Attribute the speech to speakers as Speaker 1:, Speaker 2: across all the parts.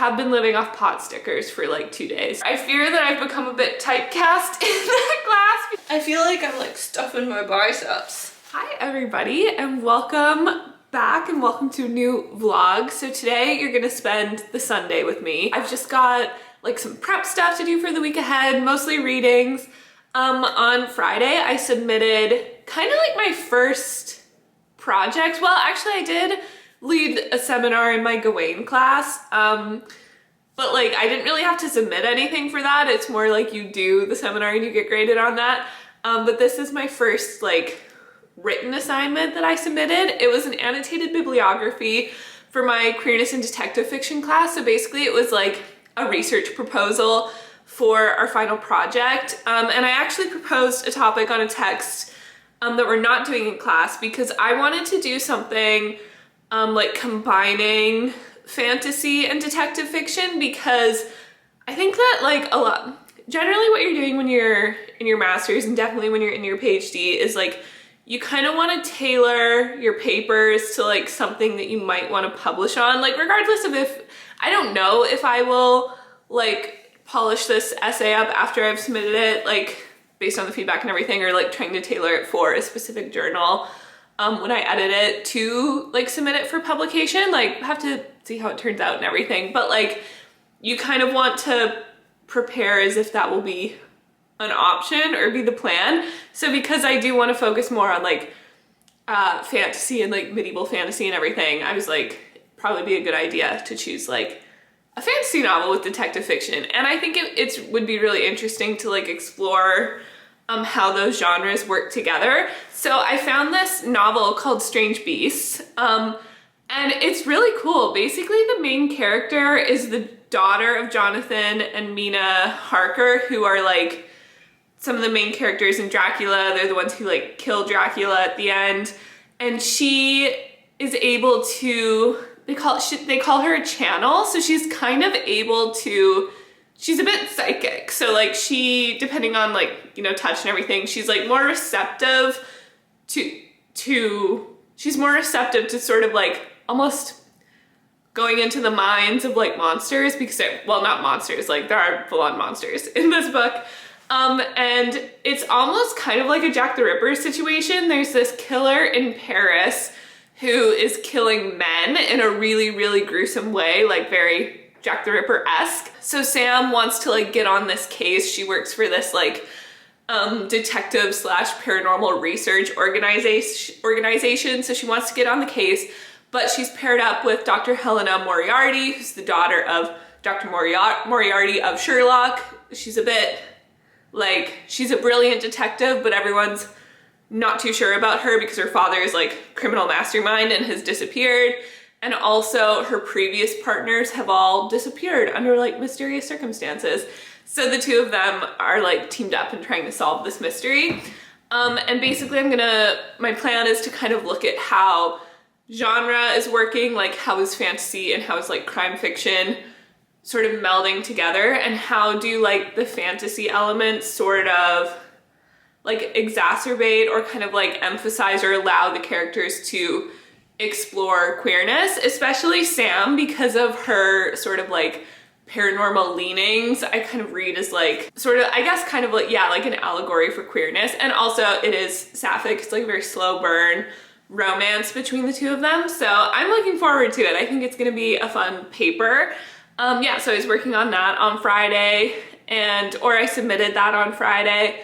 Speaker 1: have been living off pot stickers for like 2 days. I fear that I've become a bit typecast in that class. I feel like I'm like stuffing my biceps. Hi everybody and welcome back and welcome to a new vlog. So today you're gonna spend the Sunday with me. I've just got like some prep stuff to do for the week ahead, mostly readings. On Friday I submitted kind of like my first project. Well, actually I did lead a seminar in my Gawain class, but like I didn't really have to submit anything for that. It's more like you do the seminar and you get graded on that. But this is my first like written assignment that I submitted. It was an annotated bibliography for my queerness and detective fiction class. So basically it was like a research proposal for our final project. And I actually proposed a topic on a text that we're not doing in class because I wanted to do something like combining fantasy and detective fiction, because I think that like a lot, generally what you're doing when you're in your master's and definitely when you're in your PhD is like you kind of want to tailor your papers to like something that you might want to publish on, like regardless of if, I don't know if I will like polish this essay up after I've submitted it, like based on the feedback and everything, or like trying to tailor it for a specific journal when I edit it to like submit it for publication. Like have to see how it turns out and everything, but like you kind of want to prepare as if that will be an option or be the plan. So because I do want to focus more on like fantasy and like medieval fantasy and everything, I was like probably be a good idea to choose like a fantasy novel with detective fiction. And I think it would be really interesting to like explore how those genres work together. So I found this novel called Strange Beasts, and it's really cool. Basically the main character is the daughter of Jonathan and Mina Harker, who are like some of the main characters in Dracula. They're the ones who like kill Dracula at the end. And she is able to, they call her a channel. So she's kind of able to, she's a bit psychic. So like she, depending on like, you know, touch and everything, she's like more receptive she's more receptive to sort of like almost going into the minds of like monsters, because well, not monsters, like there are full-on monsters in this book. And it's almost kind of like a Jack the Ripper situation. There's this killer in Paris who is killing men in a really, really gruesome way, like very Jack the Ripper-esque. So Sam wants to like get on this case. She works for this like detective slash paranormal research organization. So she wants to get on the case, but she's paired up with Dr. Helena Moriarty, who's the daughter of Dr. Moriarty of Sherlock. She's a bit like, she's a brilliant detective, but everyone's not too sure about her because her father is like criminal mastermind and has disappeared. And also her previous partners have all disappeared under like mysterious circumstances. So the two of them are like teamed up and trying to solve this mystery. And basically my plan is to kind of look at how genre is working, like how is fantasy and how is like crime fiction sort of melding together, and how do like the fantasy elements sort of like exacerbate or kind of like emphasize or allow the characters to explore queerness, especially Sam, because of her sort of like paranormal leanings. I kind of read as like sort of, I guess kind of like, yeah, like an allegory for queerness. And also it is sapphic. It's like a very slow burn romance between the two of them. So I'm looking forward to it. I think it's going to be a fun paper. Yeah, so I was working on that on Friday, or I submitted that on Friday.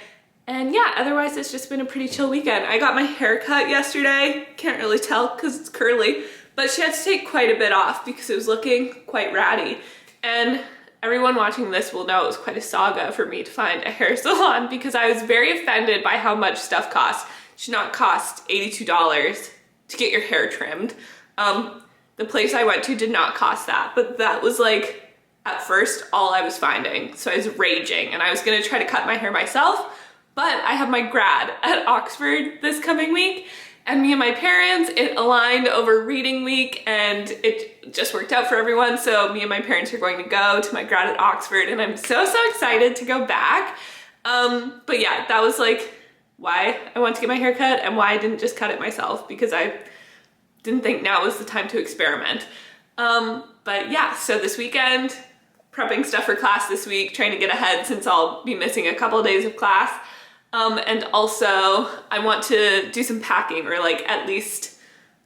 Speaker 1: And yeah, otherwise it's just been a pretty chill weekend. I got my hair cut yesterday. Can't really tell because it's curly, but she had to take quite a bit off because it was looking quite ratty. And everyone watching this will know it was quite a saga for me to find a hair salon because I was very offended by how much stuff costs. It should not cost $82 to get your hair trimmed. The place I went to did not cost that, but that was like at first all I was finding. So I was raging and I was gonna try to cut my hair myself, but I have my grad at Oxford this coming week, and me and my parents, it aligned over reading week and it just worked out for everyone. So me and my parents are going to go to my grad at Oxford and I'm so excited to go back. But yeah, that was like why I wanted to get my hair cut and why I didn't just cut it myself, because I didn't think now was the time to experiment. But But yeah, so this weekend, prepping stuff for class this week, trying to get ahead since I'll be missing a couple days of class. And also I want to do some packing, or like at least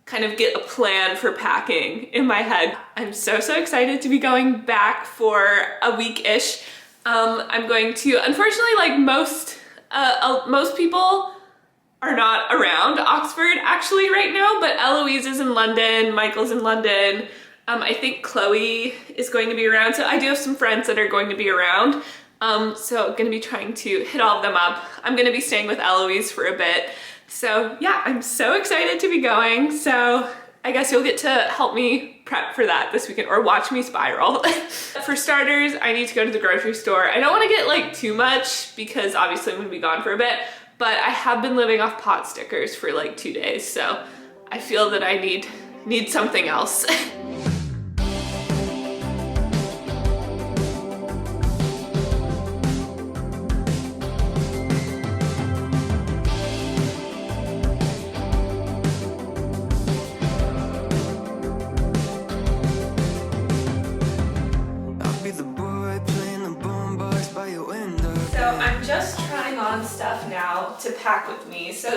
Speaker 1: kind of get a plan for packing in my head. I'm so excited to be going back for a week-ish. I'm going to, unfortunately, like most people are not around Oxford actually right now, but Eloise is in London, Michael's in London. I think Chloe is going to be around, so I do have some friends that are going to be around. So I'm gonna be trying to hit all of them up. I'm gonna be staying with Eloise for a bit. So yeah, I'm so excited to be going. So I guess you'll get to help me prep for that this weekend, or watch me spiral. For starters, I need to go to the grocery store. I don't wanna get like too much because obviously I'm gonna be gone for a bit, but I have been living off pot stickers for like 2 days. So I feel that I need something else. I'm just trying on stuff now to pack with me. So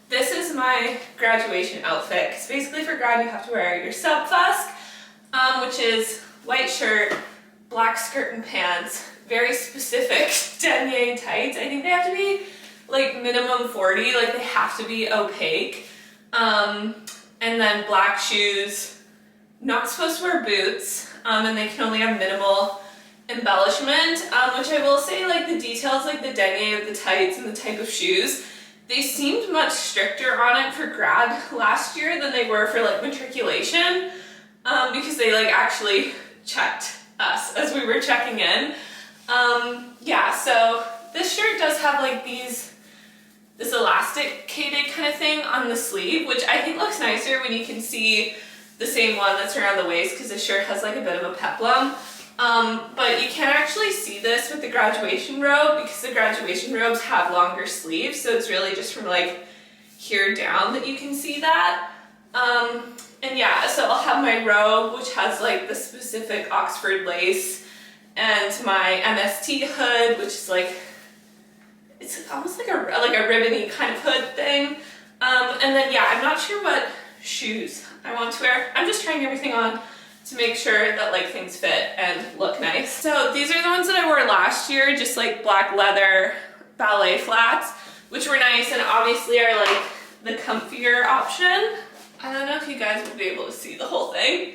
Speaker 1: this is my graduation outfit, because basically for grad you have to wear your sub-fusk, which is white shirt, black skirt and pants, very specific denier tights. I think they have to be like minimum 40, like they have to be opaque. And then black shoes, not supposed to wear boots, and they can only have minimal embellishment, which I will say, like the details, like the denier of the tights and the type of shoes, they seemed much stricter on it for grad last year than they were for like matriculation, because they like actually checked us as we were checking in. Yeah, so this shirt does have like this elasticated kind of thing on the sleeve, which I think looks nicer when you can see the same one that's around the waist, because the shirt has like a bit of a peplum. But you can't actually see this with the graduation robe, because the graduation robes have longer sleeves, so it's really just from like here down that you can see that. And yeah, so I'll have my robe, which has like the specific Oxford lace, and my MST hood, which is like, it's almost like a ribbony kind of hood thing. And then yeah, I'm not sure what shoes I want to wear. I'm just trying everything on to make sure that like things fit and look nice. So these are the ones that I wore last year, just like black leather ballet flats, which were nice and obviously are like the comfier option. I don't know if you guys will be able to see the whole thing.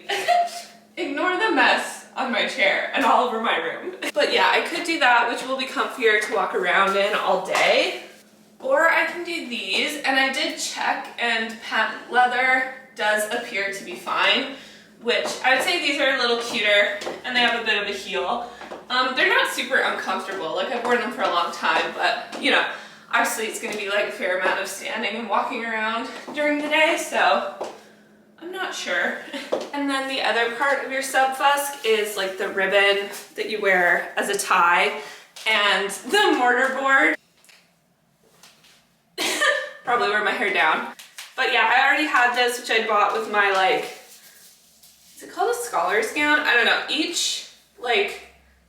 Speaker 1: Ignore the mess on my chair and all over my room. But yeah, I could do that, which will be comfier to walk around in all day. Or I can do these, and I did check, and patent leather does appear to be fine, which I would say these are a little cuter, and they have a bit of a heel. They're not super uncomfortable, like I've worn them for a long time, but you know, obviously it's gonna be like a fair amount of standing and walking around during the day, so I'm not sure. And then the other part of your sub-fusk is like the ribbon that you wear as a tie, and the mortar board. Probably wear my hair down. But yeah, I already had this, which I bought with my like, is it called a scholar's gown? I don't know. Each like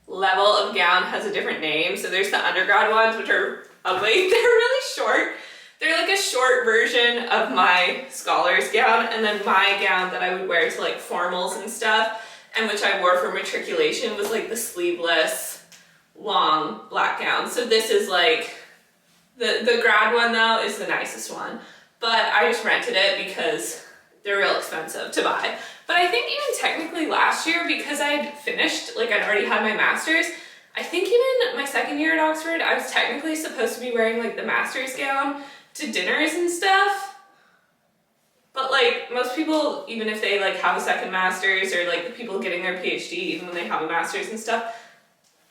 Speaker 1: level of gown has a different name. So there's the undergrad ones, which are ugly. They're really short. They're like a short version of my scholar's gown, and then my gown that I would wear to like formals and stuff, and which I wore for matriculation, was like the sleeveless long black gown. So this is like, the grad one though is the nicest one, but I just rented it because they're real expensive to buy. But I think even technically last year, because I'd finished, like I'd already had my master's, I think even my second year at Oxford, I was technically supposed to be wearing like the master's gown to dinners and stuff. But like most people, even if they like have a second master's, or like the people getting their PhD, even when they have a master's and stuff,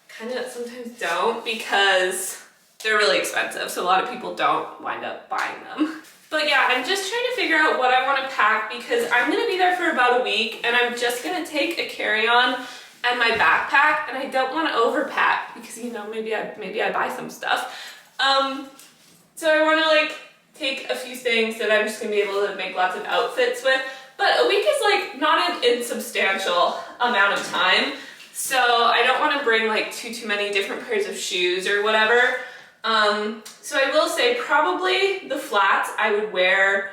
Speaker 1: kind of sometimes don't, because they're really expensive. So a lot of people don't wind up buying them. But yeah, I'm just trying to figure out what I want to pack, because I'm going to be there for about a week, and I'm just going to take a carry-on and my backpack, and I don't want to overpack because, you know, maybe I buy some stuff. So I want to like take a few things that I'm just going to be able to make lots of outfits with, But a week is like not an insubstantial amount of time. So I don't want to bring like too many different pairs of shoes or whatever. So I will say probably the flats I would wear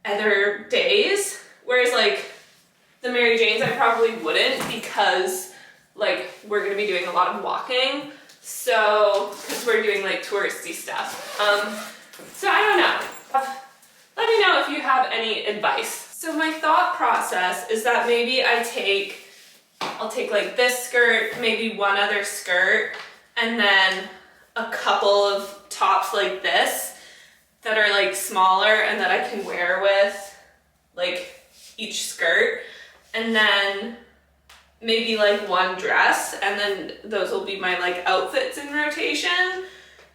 Speaker 1: other days, whereas like the Mary Janes I probably wouldn't, because like we're gonna be doing a lot of walking. So, because we're doing like touristy stuff. So I don't know. Let me know if you have any advice. So my thought process is that maybe I'll take like this skirt, maybe one other skirt, and then a couple of tops like this that are like smaller and that I can wear with like each skirt, and then maybe like one dress, and then those will be my like outfits in rotation.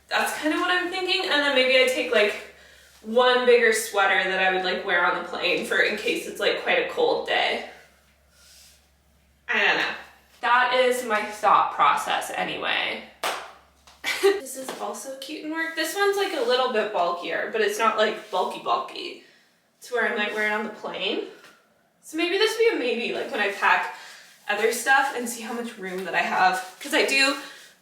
Speaker 1: That's kind of what I'm thinking. And then maybe I take like one bigger sweater that I would like wear on the plane for in case it's like quite a cold day. I don't know. That is my thought process anyway. This is also cute and work. This one's like a little bit bulkier, but it's not like bulky to where I might wear it on the plane. So maybe this would be a maybe, like when I pack other stuff and see how much room that I have, because I do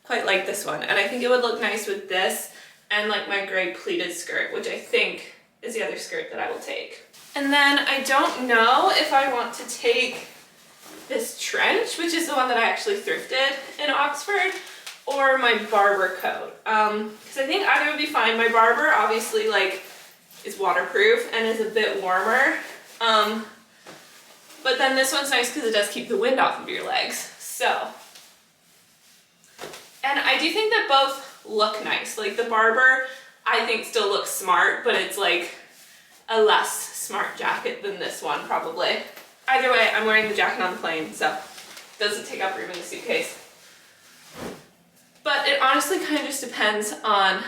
Speaker 1: quite like this one, and I think it would look nice with this and like my gray pleated skirt, which I think is the other skirt that I will take. And then I don't know if I want to take this trench, which is the one that I actually thrifted in Oxford, or my Barber coat, because I think either would be fine. My Barber obviously like is waterproof and is a bit warmer, but then this one's nice because it does keep the wind off of your legs. So, and I do think that both look nice. Like the Barber I think still looks smart, but it's like a less smart jacket than this one probably. Either way, I'm wearing the jacket on the plane, so it doesn't take up room in the suitcase. But it honestly kind of just depends on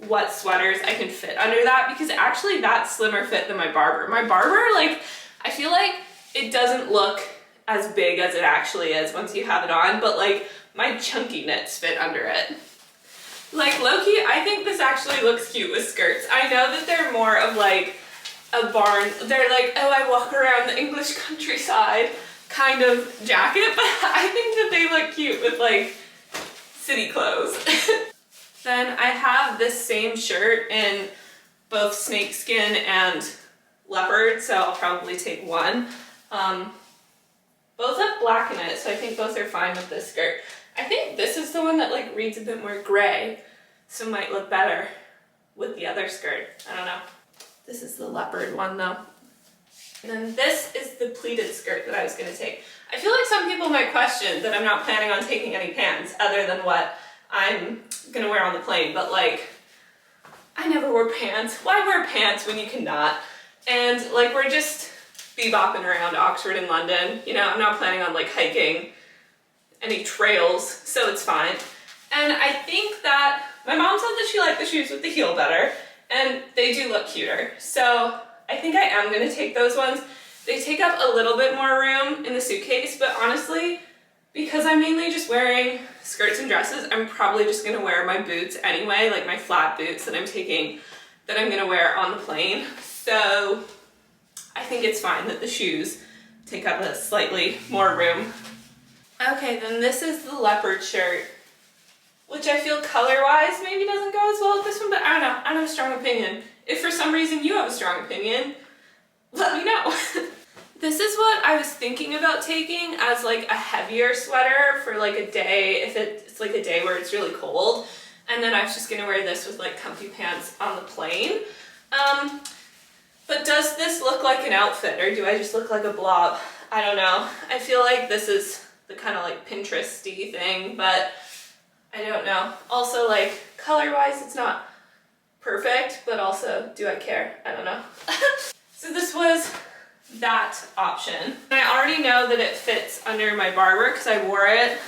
Speaker 1: what sweaters I can fit under that, because actually that's slimmer fit than my Barber. My Barber, like, I feel like it doesn't look as big as it actually is once you have it on, but like my chunky knits fit under it. Like low-key, I think this actually looks cute with skirts. I know that they're more of like a barn, they're like, oh, I walk around the English countryside kind of jacket, but I think that they look cute with like city clothes. Then I have this same shirt in both snakeskin and leopard, so I'll probably take one. Both have black in it, so I think both are fine with this skirt. I think this is the one that like reads a bit more gray, so might look better with the other skirt. I don't know. This is the leopard one though. And then this is the pleated skirt that I was gonna take. I feel like some people might question that I'm not planning on taking any pants other than what I'm gonna wear on the plane, but like, I never wore pants. Why wear pants when you cannot? And like, we're just bebopping around Oxford and London. You know, I'm not planning on like hiking any trails, so it's fine. And I think that my mom said that she liked the shoes with the heel better, and they do look cuter. So I think I am gonna take those ones. They take up a little bit more room in the suitcase, but honestly, because I'm mainly just wearing skirts and dresses, I'm probably just gonna wear my boots anyway, like my flat boots that I'm taking, that I'm gonna wear on the plane. So I think it's fine that the shoes take up a slightly more room. Okay, then this is the leopard shirt, which I feel color-wise maybe doesn't go as well with this one, but I don't know, I don't have a strong opinion. If for some reason you have a strong opinion, let me know. This is what I was thinking about taking as like a heavier sweater for like a day, if it's like a day where it's really cold. And then I was just gonna wear this with like comfy pants on the plane. But does this look like an outfit, or do I just look like a blob? I don't know. I feel like this is the kind of like Pinterest-y thing, but I don't know. Also like color-wise, it's not perfect, but also, do I care? I don't know. So this was that option. And I already know that it fits under my Barber because I wore it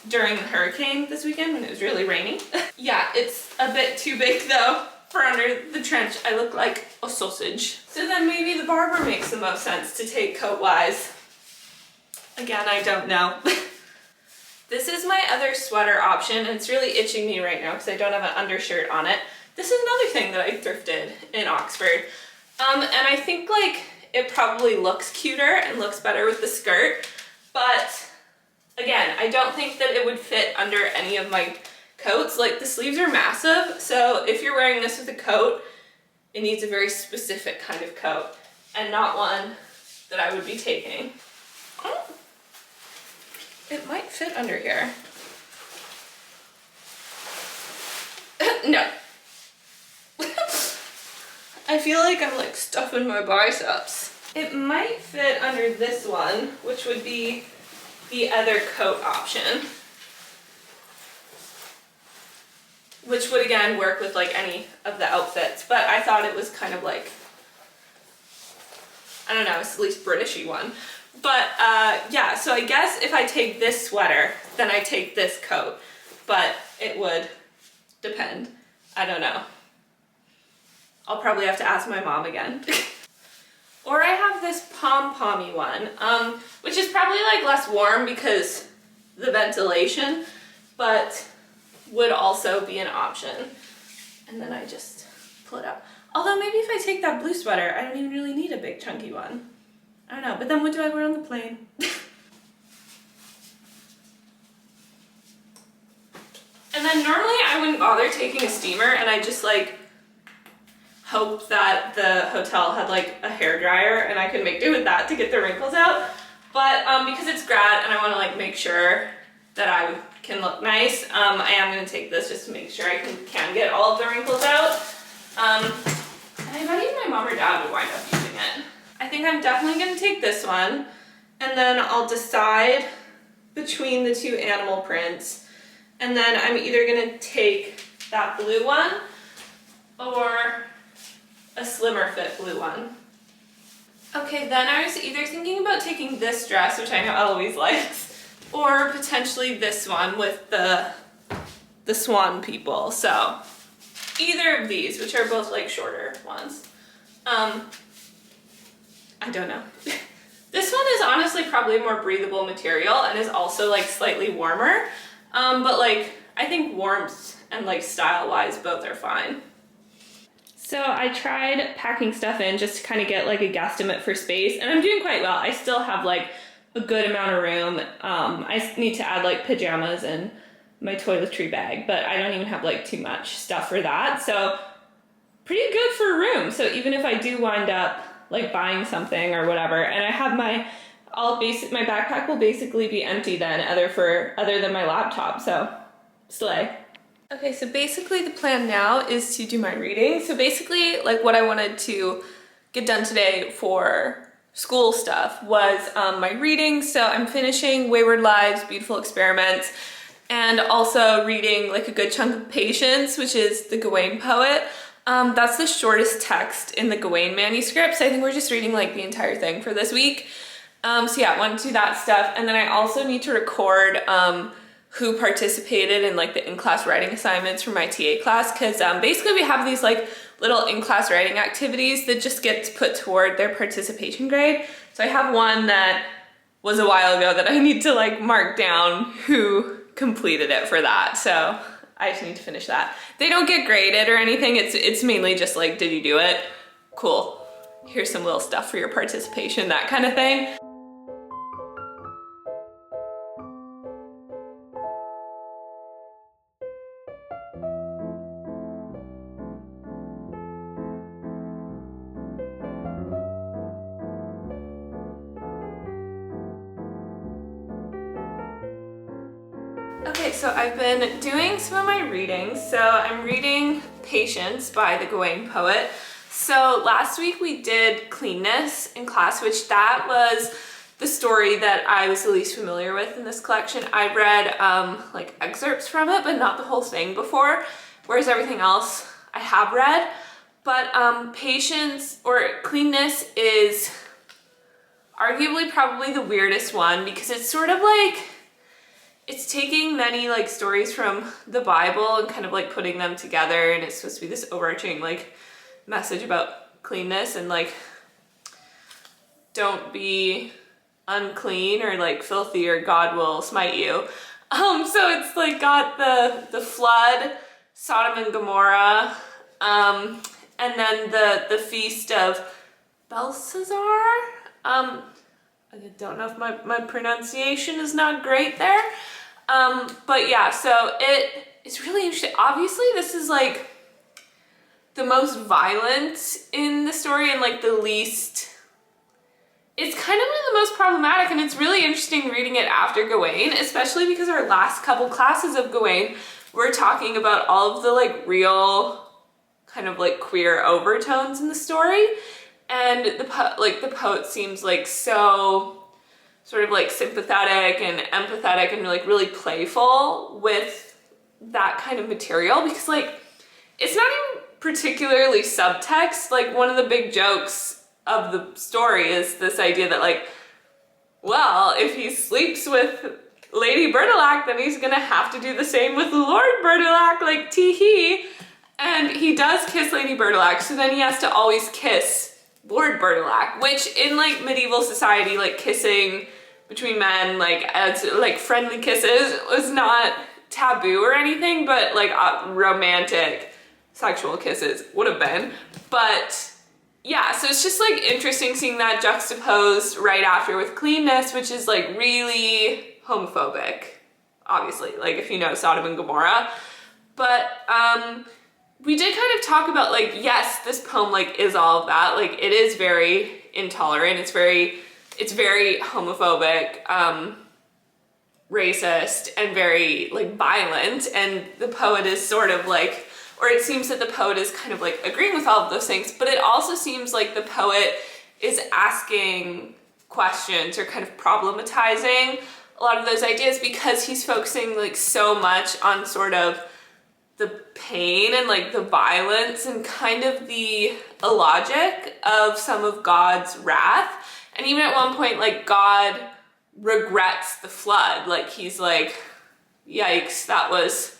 Speaker 1: during the hurricane this weekend when it was really rainy. Yeah, it's a bit too big though for under the trench. I look like a sausage. So then maybe the Barber makes the most sense to take coat-wise. Again, I don't know. This is my other sweater option, and it's really itching me right now because I don't have an undershirt on it. This is another thing that I thrifted in Oxford. And I think like it probably looks cuter and looks better with the skirt, but again, I don't think that it would fit under any of my coats. Like, the sleeves are massive, so if you're wearing this with a coat, it needs a very specific kind of coat and not one that I would be taking. Oh, it might fit under here. No. I feel like I'm like stuffing my biceps. It might fit under this one, which would be the other coat option, which would again work with like any of the outfits, but I thought it was kind of like, I don't know, it's at least Britishy one. But yeah, so I guess if I take this sweater, then I take this coat, but it would depend. I don't know. I'll probably have to ask my mom again. Or I have this pom-pommy one, which is probably like less warm because the ventilation, but would also be an option. And then I just pull it up. Although maybe if I take that blue sweater, I don't even really need a big chunky one. I don't know, but then what do I wear on the plane? And then normally I wouldn't bother taking a steamer, and I just like hope that the hotel had like a hair dryer and I could make do with that to get the wrinkles out. But because it's grad and I want to like make sure that I can look nice, I am going to take this just to make sure I can get all of the wrinkles out. And I bet even my mom or dad would wind up using it. I think I'm definitely going to take this one, and then I'll decide between the two animal prints, and then I'm either going to take that blue one or a slimmer fit blue one. Okay, then I was either thinking about taking this dress, which I know Eloise likes, or potentially this one with the swan people. So either of these, which are both like shorter ones. I don't know. This one is honestly probably a more breathable material and is also like slightly warmer. But like, I think warmth and like style wise, both are fine. So I tried packing stuff in just to kind of get like a guesstimate for space, and I'm doing quite well. I still have like a good amount of room. I need to add like pajamas and my toiletry bag, but I don't even have like too much stuff for that. So pretty good for a room. So even if I do wind up like buying something or whatever, and I have my backpack will basically be empty then, other than my laptop. So slay. Okay, so basically the plan now is to do my reading. So basically, like, what I wanted to get done today for school stuff was my reading. So I'm finishing Wayward Lives, Beautiful Experiments, and also reading like a good chunk of Patience, which is the Gawain poet. That's the shortest text in the Gawain manuscript, so I think we're just reading like the entire thing for this week. So yeah, I want to do that stuff, and then I also need to record who participated in like the in-class writing assignments for my TA class, because basically we have these like little in-class writing activities that just gets put toward their participation grade. So I have one that was a while ago that I need to like mark down who completed it for that. So I just need to finish that. They don't get graded or anything. It's mainly just like, did you do it? Cool. Here's some little stuff for your participation, that kind of thing. Okay, so I've been doing some of my reading. So I'm reading Patience by the Gawain poet. So last week we did Cleanness in class, which that was the story that I was the least familiar with in this collection. I read like excerpts from it, but not the whole thing before, whereas everything else I have read. But Patience or Cleanness is arguably probably the weirdest one, because it's sort of like, it's taking many like stories from the Bible and kind of like putting them together, and it's supposed to be this overarching like message about cleanness and like don't be unclean or like filthy or God will smite you. So it's like got the flood, Sodom and Gomorrah, and then the feast of Belshazzar. I don't know if my pronunciation is not great there. But yeah, so it's really interesting. Obviously, this is like the most violent in the story and like the least, it's kind of one of the most problematic, and it's really interesting reading it after Gawain, especially because our last couple classes of Gawain, we're talking about all of the like real kind of like queer overtones in the story. And the poet seems like so sort of like sympathetic and empathetic and like really playful with that kind of material, because like it's not even particularly subtext. Like one of the big jokes of the story is this idea that like, well, if he sleeps with Lady Bertilac, then he's gonna have to do the same with Lord Bertilac, like tee-hee. And he does kiss Lady Bertilac, so then he has to always kiss Lord Bertilac, which in like medieval society, like kissing between men, like as like friendly kisses was not taboo or anything, but like romantic sexual kisses would have been. But yeah, so it's just like interesting seeing that juxtaposed right after with cleanness, which is like really homophobic, obviously, like if you know Sodom and Gomorrah. But we did kind of talk about like, yes, this poem like is all of that. Like it is very intolerant. It's very homophobic, racist, and very like violent. And the poet is sort of like, or it seems that the poet is kind of like agreeing with all of those things, but it also seems like the poet is asking questions or kind of problematizing a lot of those ideas, because he's focusing like so much on sort of the pain and like the violence and kind of the illogic of some of God's wrath. And even at one point, like God regrets the flood. Like he's like, yikes, that was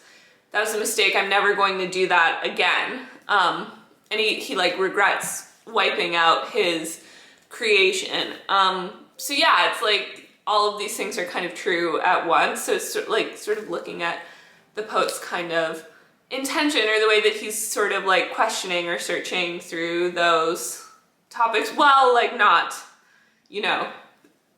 Speaker 1: a mistake. I'm never going to do that again. And he like regrets wiping out his creation. So yeah, it's like all of these things are kind of true at once. So it's like sort of looking at the poet's kind of intention, or the way that he's sort of like questioning or searching through those topics, while like not, you know,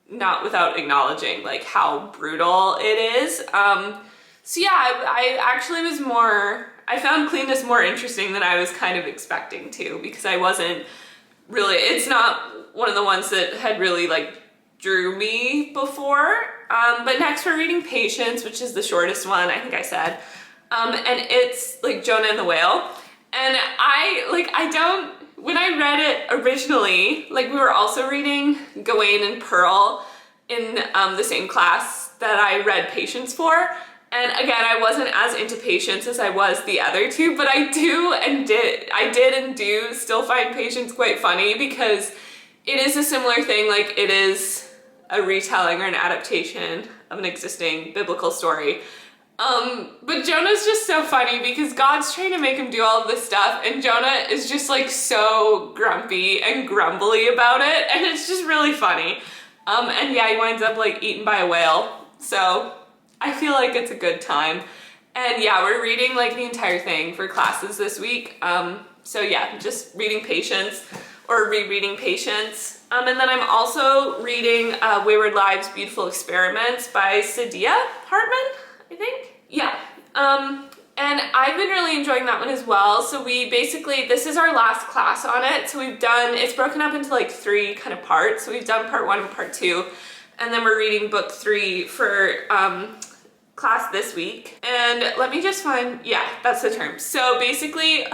Speaker 1: not without acknowledging like how brutal it is. So yeah, I actually was I found cleanness more interesting than I was kind of expecting to, because I wasn't really, it's not one of the ones that had really like drew me before. But next we're reading Patience, which is the shortest one, I think I said. And it's like Jonah and the Whale. And when I read it originally, like we were also reading Gawain and Pearl in the same class that I read Patience for. And again, I wasn't as into Patience as I was the other two, but I did and do still find Patience quite funny, because it is a similar thing. Like it is a retelling or an adaptation of an existing biblical story. But Jonah's just so funny, because God's trying to make him do all of this stuff, and Jonah is just like so grumpy and grumbly about it, and it's just really funny. And yeah, he winds up like eaten by a whale, so I feel like it's a good time. And yeah, we're reading like the entire thing for classes this week. So yeah, just reading Patience, or rereading Patience. And then I'm also reading Wayward Lives, Beautiful Experiments by Saidiya Hartman, I think. Yeah. And I've been really enjoying that one as well. So this is our last class on it. So it's broken up into like 3 kind of parts. So we've done part 1 and part 2, and then we're reading book 3 for class this week. And let me just find, yeah, that's the term. So basically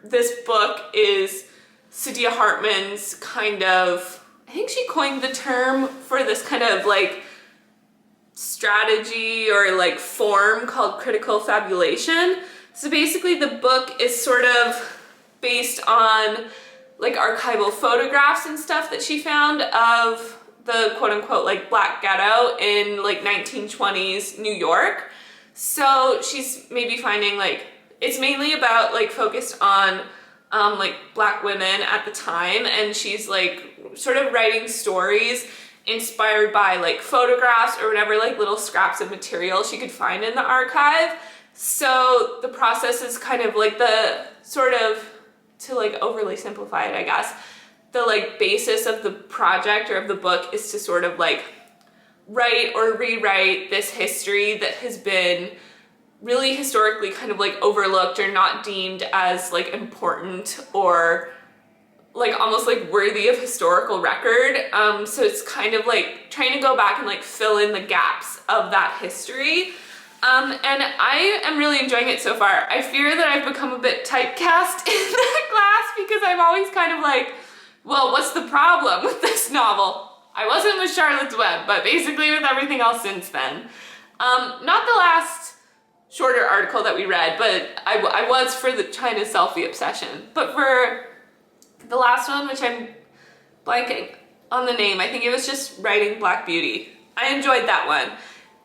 Speaker 1: this book is Saidiya Hartman's kind of, I think she coined the term for this kind of like strategy or like form called critical fabulation. So basically the book is sort of based on like archival photographs and stuff that she found of the quote-unquote like black ghetto in like 1920s New York. So she's maybe finding like it's mainly about like focused on like black women at the time, and she's like sort of writing stories inspired by like photographs or whatever like little scraps of material she could find in the archive. So the process is kind of like the sort of, to like overly simplify it, I guess, the like basis of the project or of the book is to sort of like write or rewrite this history that has been really historically kind of like overlooked or not deemed as like important or like almost like worthy of historical record. So it's kind of like trying to go back and like fill in the gaps of that history. And I am really enjoying it so far. I fear that I've become a bit typecast in that class because I'm always kind of like, well, what's the problem with this novel? I wasn't with Charlotte's Web, but basically with everything else since then. Not the last shorter article that we read, but I was for the China selfie obsession. But for the last one, which I'm blanking on the name, I think it was just Writing Black Beauty. I enjoyed that one.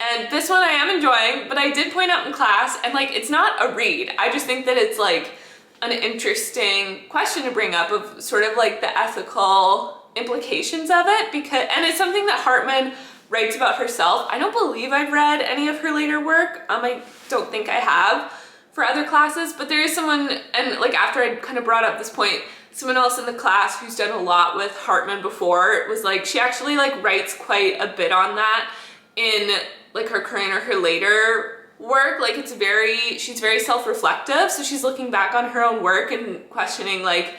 Speaker 1: And this one I am enjoying, but I did point out in class, and like, it's not a read. I just think that it's like an interesting question to bring up of sort of like the ethical implications of it, because, and it's something that Hartman writes about herself. I don't believe I've read any of her later work. I don't think I have for other classes, but there is someone, and like after I kind of brought up this point, someone else in the class who's done a lot with Hartman before, it was like, she actually like writes quite a bit on that in like her current or her later work. Like she's very self-reflective, so she's looking back on her own work and questioning like,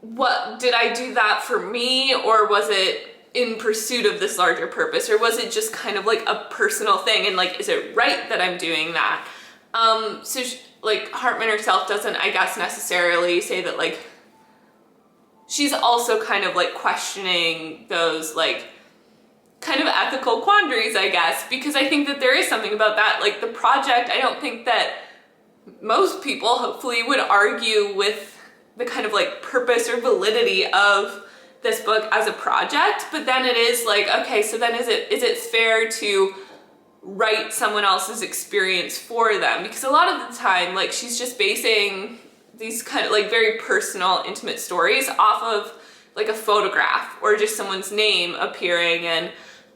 Speaker 1: what did I do that for me, or was it in pursuit of this larger purpose, or was it just kind of like a personal thing, and like, is it right that I'm doing that? Like Hartman herself doesn't, I guess, necessarily say that, like, she's also kind of like questioning those like kind of ethical quandaries, I guess, because I think that there is something about that. Like the project, I don't think that most people hopefully would argue with the kind of like purpose or validity of this book as a project, but then it is like, okay, so then is it fair to write someone else's experience for them? Because a lot of the time, like, she's just basing these kind of like very personal, intimate stories off of like a photograph or just someone's name appearing in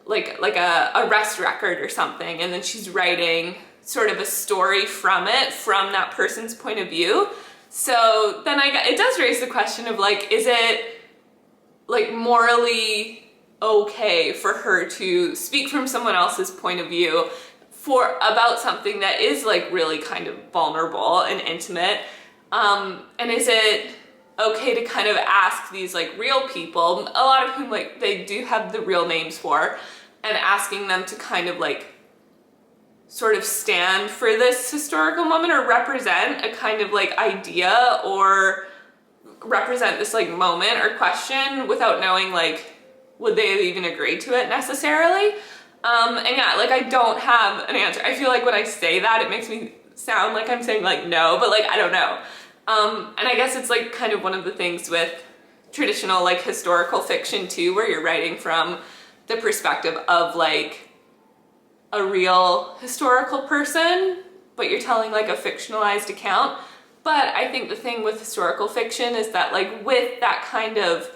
Speaker 1: like a arrest record or something, and then she's writing sort of a story from it, from that person's point of view. So then it does raise the question of like, is it like morally okay for her to speak from someone else's point of view about something that is like really kind of vulnerable and intimate? And is it okay to kind of ask these like real people, a lot of whom like they do have the real names for, and asking them to kind of like sort of stand for this historical moment or represent a kind of like idea or represent this like moment or question without knowing like, would they have even agreed to it necessarily? And yeah, like I don't have an answer. I feel like when I say that, it makes me sound like I'm saying like no, but like I don't know. And I guess it's like kind of one of the things with traditional like historical fiction too, where you're writing from the perspective of like a real historical person, but you're telling like a fictionalized account. But I think the thing with historical fiction is that like with that kind of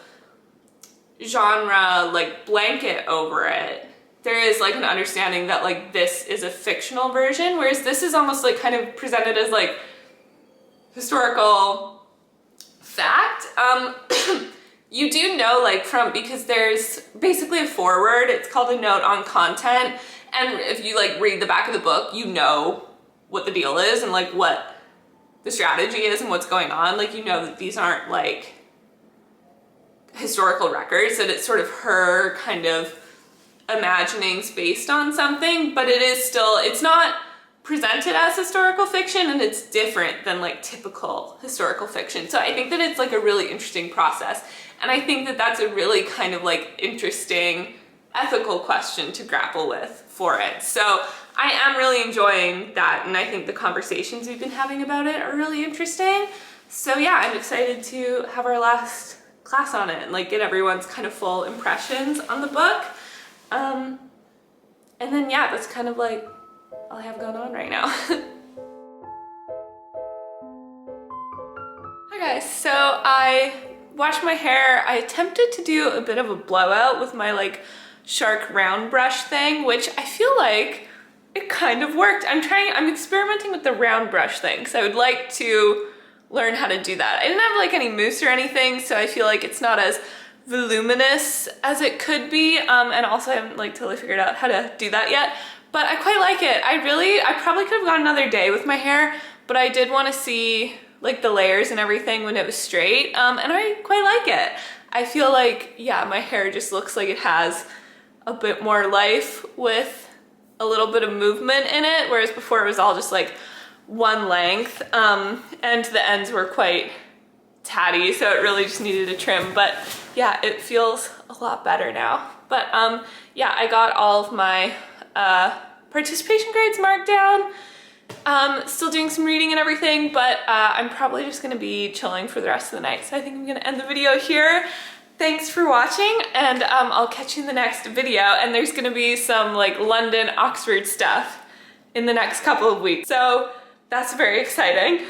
Speaker 1: genre like blanket over it, there is like an understanding that like this is a fictional version, whereas this is almost like kind of presented as like historical fact. You do know like because there's basically a foreword, it's called a note on content, and if you like read the back of the book, you know what the deal is and like what the strategy is and what's going on. Like you know that these aren't like historical records, that it's sort of her kind of imaginings based on something, but it is still, it's not presented as historical fiction, and it's different than like typical historical fiction. So I think that it's like a really interesting process, and I think that that's a really kind of like interesting ethical question to grapple with for it. So I am really enjoying that, and I think the conversations we've been having about it are really interesting. So yeah, I'm excited to have our last class on it and like get everyone's kind of full impressions on the book. And then yeah, that's kind of like all I have going on right now. Hi guys, so I washed my hair. I attempted to do a bit of a blowout with my like shark round brush thing, which I feel like it kind of worked. I'm experimenting with the round brush thing, because I would like to learn how to do that. I didn't have like any mousse or anything, so I feel like it's not as voluminous as it could be, and also I haven't like totally figured out how to do that yet, but I quite like it. I probably could have gone another day with my hair, but I did want to see like the layers and everything when it was straight, and I quite like it. I feel like, yeah, my hair just looks like it has a bit more life with a little bit of movement in it, whereas before it was all just like one length, and the ends were quite tatty, so it really just needed a trim. But yeah, it feels a lot better now. But yeah, I got all of my participation grades marked down. Still doing some reading and everything, but I'm probably just gonna be chilling for the rest of the night. So I think I'm gonna end the video here. Thanks for watching, and I'll catch you in the next video. And there's gonna be some like London, Oxford stuff in the next couple of weeks. So that's very exciting.